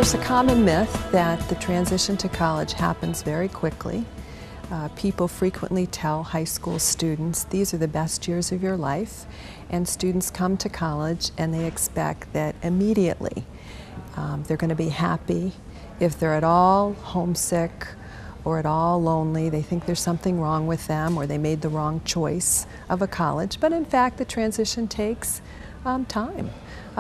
There's a common myth that the transition to college happens very quickly. People frequently tell high school students these are the best years of your life, and students come to college and they expect that immediately they're going to be happy. If they're at all homesick or at all lonely, they think there's something wrong with them or they made the wrong choice of a college. But in fact, the transition takes time.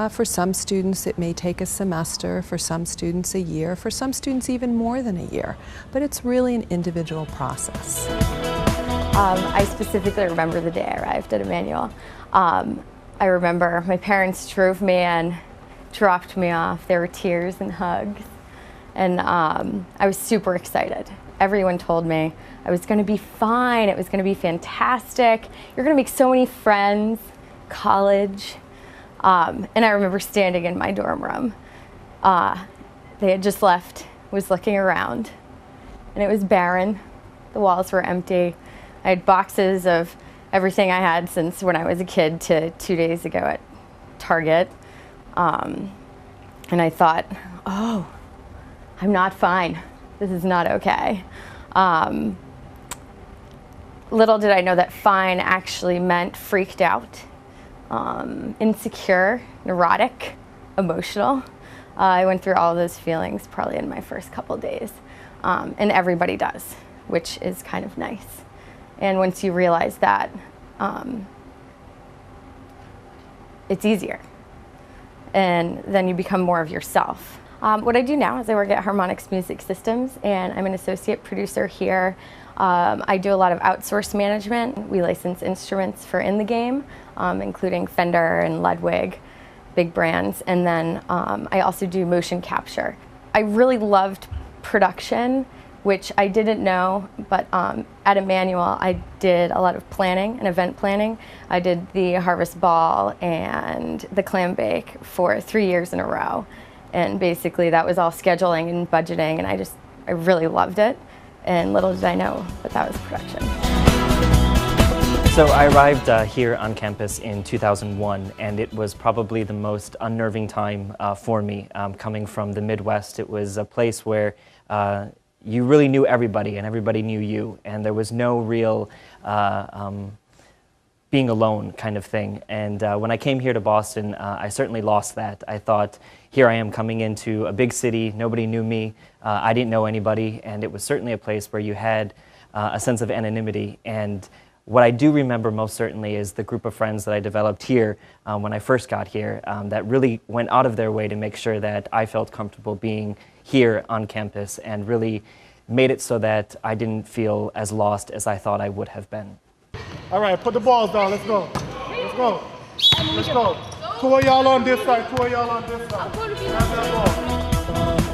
For some students it may take a semester, for some students a year, for some students even more than a year. But it's really an individual process. I specifically remember the day I arrived at Emmanuel. I remember my parents drove me in, dropped me off. There were tears and hugs. And I was super excited. Everyone told me I was going to be fine, it was going to be fantastic. You're going to make so many friends, college. And I remember standing in my dorm room. They had just left, was looking around, and it was barren. The walls were empty. I had boxes of everything I had since when I was a kid to 2 days ago at Target. And I thought, oh, I'm not fine. This is not okay. Little did I know that fine actually meant freaked out. Insecure, neurotic, emotional. I went through all those feelings probably in my first couple days. And everybody does, which is kind of nice. And once you realize that, it's easier. And then you become more of yourself. What I do now is I work at Harmonics Music Systems, and I'm an associate producer here. I do a lot of outsource management. We license instruments for in the game, including Fender and Ludwig, big brands. And then I also do motion capture. I really loved production, which I didn't know, but at Emmanuel I did a lot of planning and event planning. I did the Harvest Ball and the Clam Bake for 3 years in a row. And basically that was all scheduling and budgeting, and I really loved it. And little did I know, but that was production. So I arrived here on campus in 2001, and it was probably the most unnerving time for me. Coming from the Midwest, it was a place where you really knew everybody and everybody knew you, and there was no real being alone kind of thing. And when I came here to Boston, I certainly lost that. I thought, here I am coming into a big city, nobody knew me, I didn't know anybody, and it was certainly a place where you had a sense of anonymity. And what I do remember most certainly is the group of friends that I developed here when I first got here that really went out of their way to make sure that I felt comfortable being here on campus, and really made it so that I didn't feel as lost as I thought I would have been. All right, put the balls down, let's go. Let's go. Let's go. Two of y'all on this side, two of y'all on this side.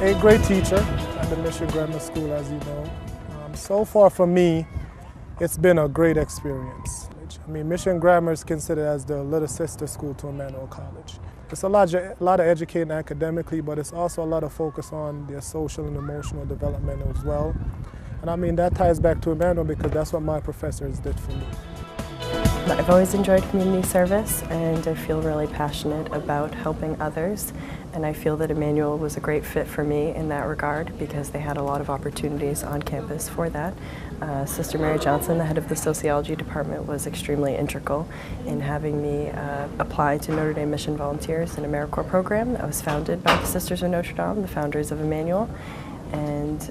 A great teacher at the Mission Grammar School, as you know. So far for me, it's been a great experience. I mean, Mission Grammar is considered as the little sister school to Emmanuel College. It's a lot of educating academically, but it's also a lot of focus on their social and emotional development as well. And I mean, that ties back to Emmanuel because that's what my professors did for me. I've always enjoyed community service, and I feel really passionate about helping others. And I feel that Emmanuel was a great fit for me in that regard because they had a lot of opportunities on campus for that. Sister Mary Johnson, the head of the sociology department, was extremely integral in having me apply to Notre Dame Mission Volunteers, an AmeriCorps program that was founded by the Sisters of Notre Dame, the founders of Emmanuel. And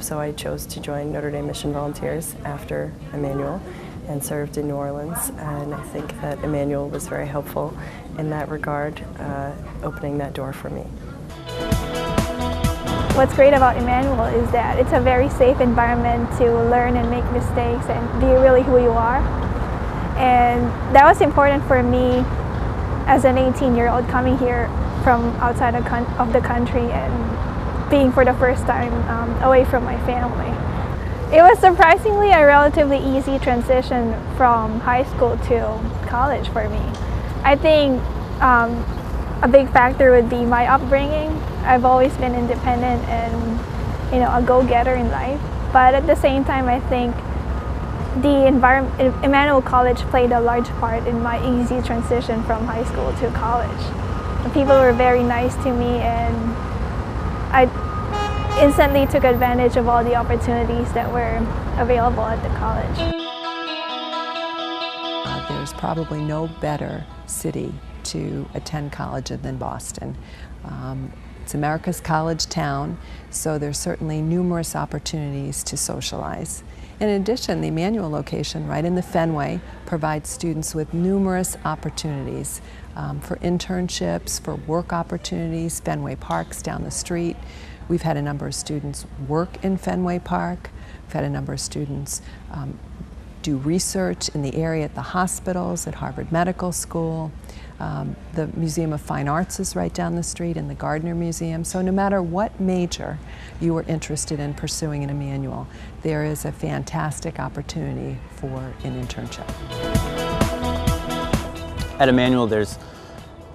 so I chose to join Notre Dame Mission Volunteers after Emmanuel and served in New Orleans, and I think that Emmanuel was very helpful in that regard, opening that door for me. What's great about Emmanuel is that it's a very safe environment to learn and make mistakes and be really who you are. And that was important for me as an 18-year-old coming here from outside of the country and being for the first time away from my family. It was surprisingly a relatively easy transition from high school to college for me. I think a big factor would be my upbringing. I've always been independent and a go-getter in life. But at the same time, I think the environment, Emmanuel College played a large part in my easy transition from high school to college. The people were very nice to me, and I instantly took advantage of all the opportunities that were available at the college. There's probably no better city to attend college than Boston. It's America's college town, so there's certainly numerous opportunities to socialize. In addition, the Emmanuel location right in the Fenway provides students with numerous opportunities for internships, for work opportunities. Fenway Park's down the street. We've had a number of students work in Fenway Park. We've had a number of students do research in the area at the hospitals, at Harvard Medical School. The Museum of Fine Arts is right down the street, and the Gardner Museum. So no matter what major you are interested in pursuing in Emmanuel, there is a fantastic opportunity for an internship. At Emmanuel, there's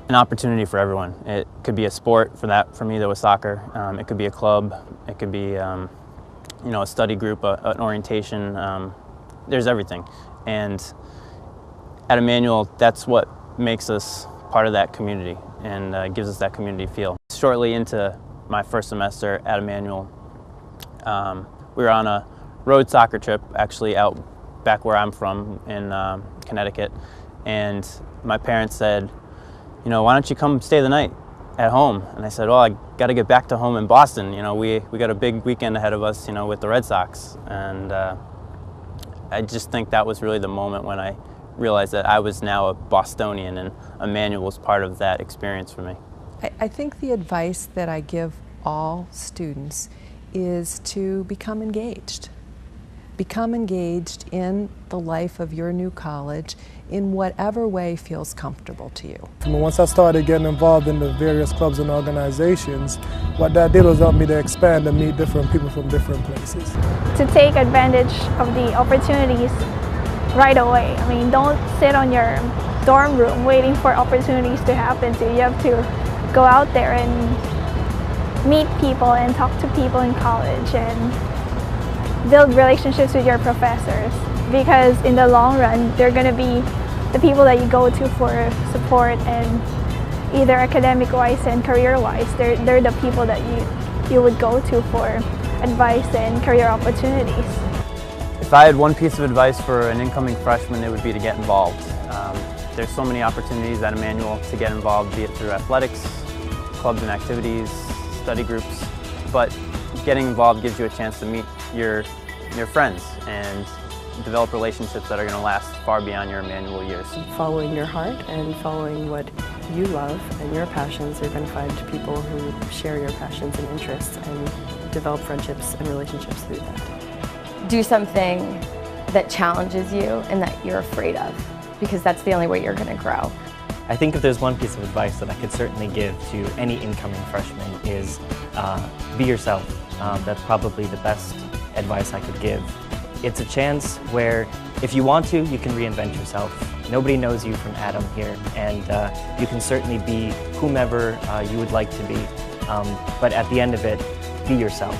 an opportunity for everyone. It could be a sport. For me, there was soccer. It could be a club. It could be a study group, an orientation. There's everything. And at Emmanuel, that's what makes us part of that community and gives us that community feel. Shortly into my first semester at Emmanuel, we were on a road soccer trip, actually out back where I'm from in Connecticut, and my parents said, why don't you come stay the night at home? And I said, well, I got to get back to home in Boston. We got a big weekend ahead of us, with the Red Sox. And I just think that was really the moment when I realized that I was now a Bostonian, and Emmanuel was part of that experience for me. I think the advice that I give all students is to become engaged. Become engaged in the life of your new college in whatever way feels comfortable to you. Once I started getting involved in the various clubs and organizations, what that did was help me to expand and meet different people from different places. To take advantage of the opportunities right away. Don't sit on your dorm room waiting for opportunities to happen to you. You have to go out there and meet people and talk to people in college and build relationships with your professors, because in the long run they're going to be the people that you go to for support, and either academic-wise and career-wise, they're the people that you would go to for advice and career opportunities. If I had one piece of advice for an incoming freshman, it would be to get involved. There's so many opportunities at Emmanuel to get involved, be it through athletics, clubs and activities, study groups, but getting involved gives you a chance to meet your friends and develop relationships that are going to last far beyond your Emmanuel years. Following your heart and following what you love and your passions, you're going to find people who share your passions and interests and develop friendships and relationships through that. Do something that challenges you and that you're afraid of, because that's the only way you're going to grow. I think if there's one piece of advice that I could certainly give to any incoming freshman is be yourself. That's probably the best advice I could give. It's a chance where if you want to, you can reinvent yourself. Nobody knows you from Adam here, and you can certainly be whomever you would like to be. But at the end of it, be yourself.